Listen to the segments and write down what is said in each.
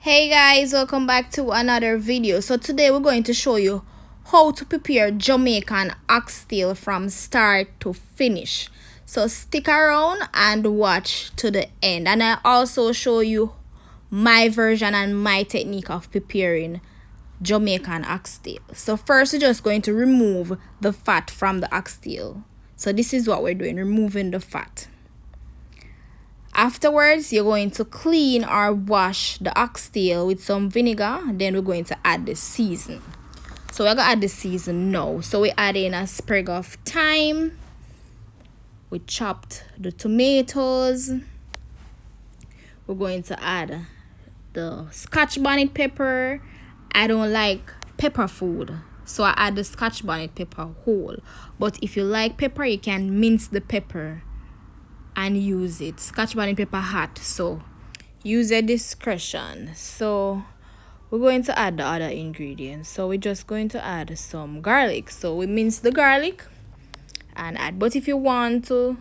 Hey guys, welcome back to another video. So today we're going to show you how to prepare Jamaican oxtail from start to finish. So stick around and watch to the end, and I also show you my version and my technique of preparing Jamaican oxtail. So first we're just going to remove the fat from the oxtail. So this is what we're doing, removing the fat. Afterwards, you're going to clean or wash the oxtail with some vinegar. Then we're going to add the season. So we're going to add the season now. So we add in a sprig of thyme. We chopped the tomatoes. We're going to add the Scotch bonnet pepper. I don't like pepper food, so I add the Scotch bonnet pepper whole. But if you like pepper, you can mince the pepper and use it. Scotch bonnet pepper hot, so use your discretion. So we're going to add the other ingredients. So we're just going to add some garlic. So we mince the garlic and add. But if you want to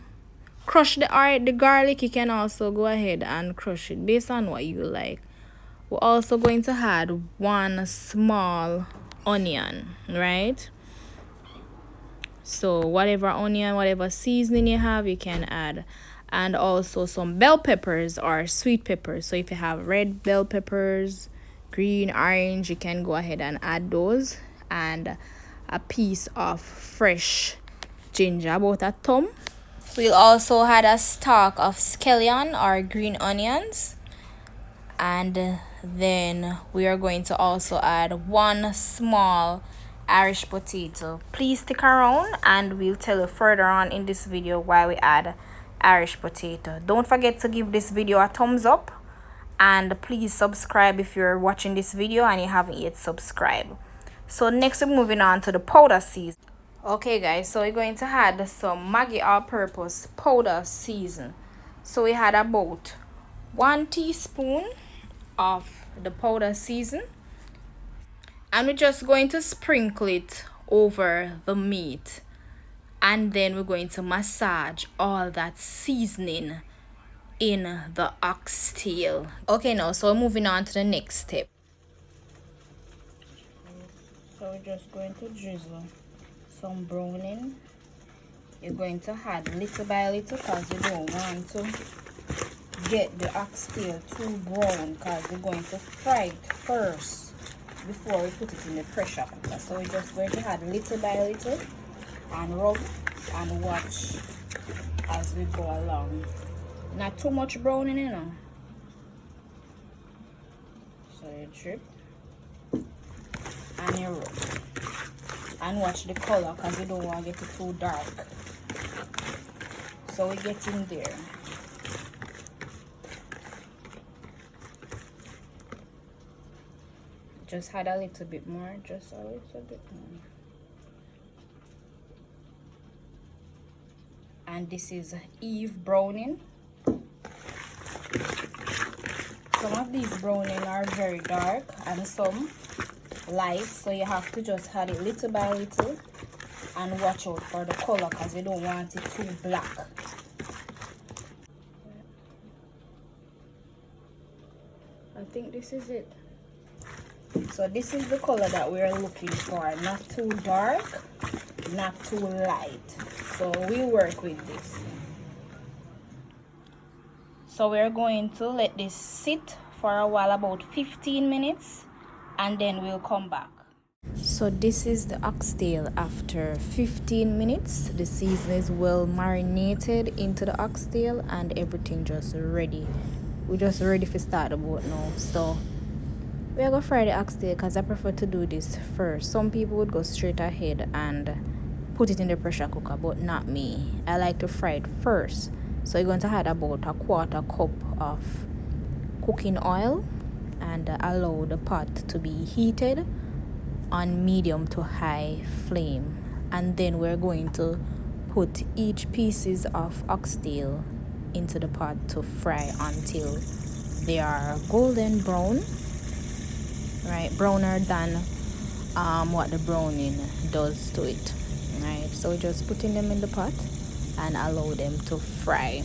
crush the garlic, you can also go ahead and crush it based on what you like. We're also going to add one small onion, right? So whatever onion, whatever seasoning you have, you can add. And also some bell peppers or sweet peppers. So if you have red bell peppers, green, orange, you can go ahead and add those. And a piece of fresh ginger, about a thumb. We'll also add a stalk of scallion or green onions. And then we are going to also add one small Irish potato. Please stick around and we'll tell you further on in this video why we add Irish potato. Don't forget to give this video a thumbs up, and please subscribe if you're watching this video and you haven't yet subscribed. So next we're moving on to the powder season. Okay guys, so we're going to add some Maggi all-purpose powder season. So we had about 1 teaspoon of the powder season, and we're just going to sprinkle it over the meat, and then we're going to massage all that seasoning in the oxtail. Okay, now so we're moving on to the next step. So we're just going to drizzle some browning. You're going to add little by little because you don't want to get the oxtail too brown, because we're going to fry it first before we put it in the pressure cooker. So we're just going to add little by little and rub and watch as we go along. Not too much browning, you know. So you drip and you rub and watch the color, because you don't want to get it too dark. So we get in there. Just add a little bit more, just a little bit more. And this is Eve browning. Some of these browning are very dark and some light, so you have to just add it little by little and watch out for the color, because you don't want it too black. I think this is it. So this is the color that we're looking for, not too dark, not too light. So we work with this. So we're going to let this sit for a while, about 15 minutes, and then we'll come back. So this is the oxtail after 15 minutes. The season is well marinated into the oxtail and everything just ready. We're just ready for start the boat now. So we're gonna fry the oxtail because I prefer to do this first. Some people would go straight ahead and put it in the pressure cooker, but not me. I like to fry it first. So you're going to add about a 1/4 cup of cooking oil and allow the pot to be heated on medium to high flame. And then we're going to put each pieces of oxtail into the pot to fry until they are golden brown, right? Browner than what the browning does to it, right? So we're just putting them in the pot and allow them to fry.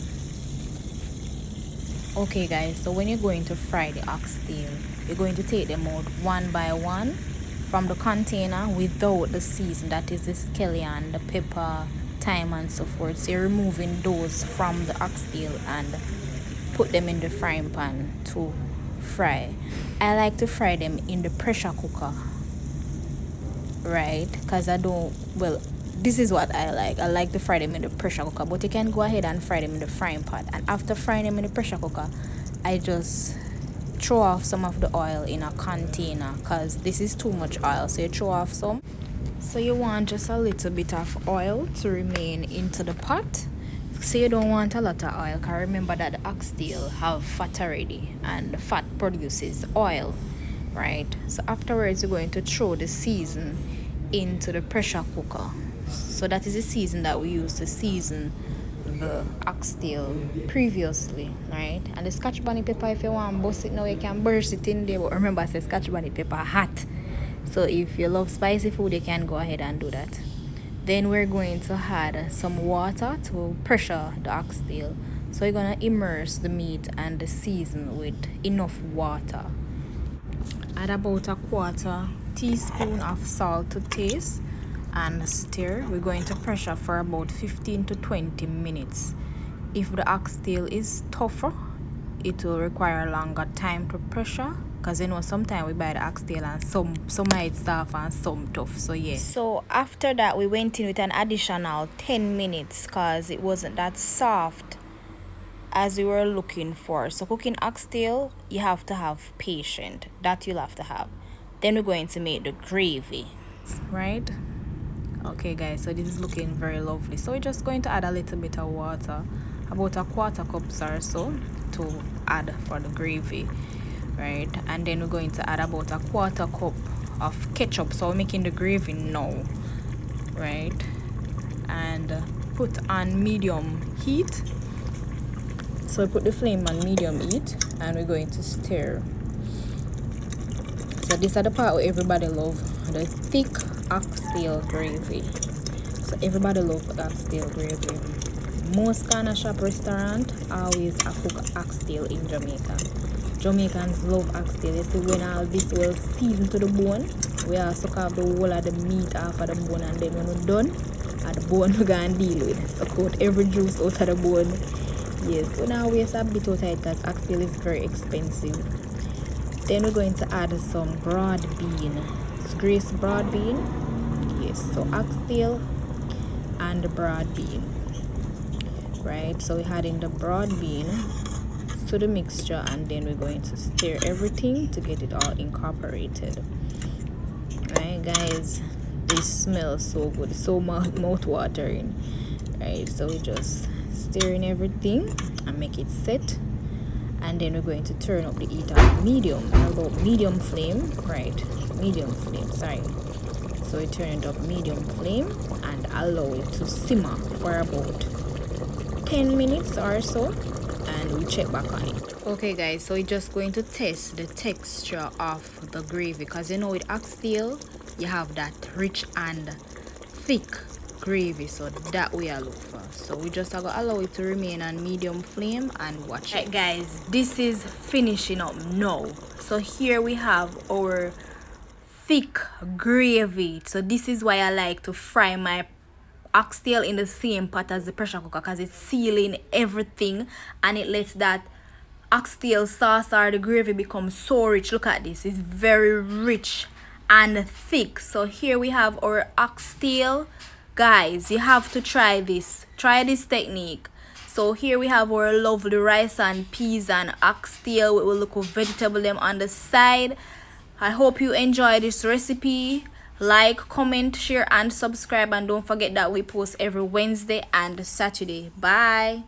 Okay guys, so when you're going to fry the oxtail, you're going to take them out one by one from the container without the season, that is the scallion, the pepper, thyme and so forth. So you're removing those from the oxtail and put them in the frying pan to fry. I like to fry them in the pressure cooker, right? Because this is what I like to fry them in the pressure cooker, but you can go ahead and fry them in the frying pan. And after frying them in the pressure cooker, I just throw off some of the oil in a container, because this is too much oil, so you throw off some. So you want just a little bit of oil to remain into the pot, so you don't want a lot of oil, because remember that the oxtail have fat already and the fat produces oil, right? So afterwards you're going to throw the season into the pressure cooker. So that is the season that we used to season the oxtail previously, right? And the scotch bonny pepper, if you want to burst it now, you can burst it in there, but remember I said scotch bonny pepper hot, so if you love spicy food you can go ahead and do that. Then we're going to add some water to pressure the oxtail. So you're gonna immerse the meat and the season with enough water. Add about a quarter teaspoon of salt to taste and stir. We're going to pressure for about 15 to 20 minutes. If the oxtail is tougher, it will require a longer time to pressure, because you know sometimes we buy the oxtail and some might soft and some tough, so yeah. So after that we went in with an additional 10 minutes because it wasn't that soft as we were looking for. So cooking oxtail, you have to have patience, that you'll have to have. Then we're going to make the gravy, right? Okay guys, so this is looking very lovely. So we're just going to add a little bit of water, about a quarter cups or so, to add for the gravy, right? And then we're going to add about a quarter cup of ketchup. So we're making the gravy now, right? And put on medium heat. So we put the flame on medium heat and we're going to stir. So this is the part where everybody love, the thick oxtail gravy. So everybody love oxtail gravy. Most kind of shop restaurant always cook oxtail in Jamaica. Jamaicans love oxtail. You see when all this will season to the bone, we also carve the whole of the meat off of the bone, and then when we're done, at the bone we're gonna deal with. Suck out every juice out of the bone. Yes, so now waste a bit out of it because oxtail is very expensive. Then we're going to add some broad bean. It's Grace broad bean. Yes, so oxtail and the broad bean. Right, so we're adding the broad bean to the mixture, and then we're going to stir everything to get it all incorporated. Right guys, this smells so good, so mouth watering. Right, so we just stirring everything and make it set, and then we're going to turn up the heat on medium flame, right? Medium flame, sorry. So we turn it up medium flame and allow it to simmer for about 10 minutes or so, and we check back on it. Okay guys, so we're just going to test the texture of the gravy, because you know with oxtail you have that rich and thick gravy, so that we are looking for. So we just have to allow it to remain on medium flame and watch it. Right guys, this is finishing up now. So here we have our thick gravy. So this is why I like to fry my oxtail in the same pot as the pressure cooker, because it's sealing everything and it lets that oxtail sauce or the gravy become so rich. Look at this, it's very rich and thick. So here we have our oxtail. Guys, you have to try this technique. So here we have our lovely rice and peas and oxtail with a little vegetable them on the side. I hope you enjoy this recipe. Like, comment, share and subscribe, and don't forget that we post every Wednesday and Saturday. Bye.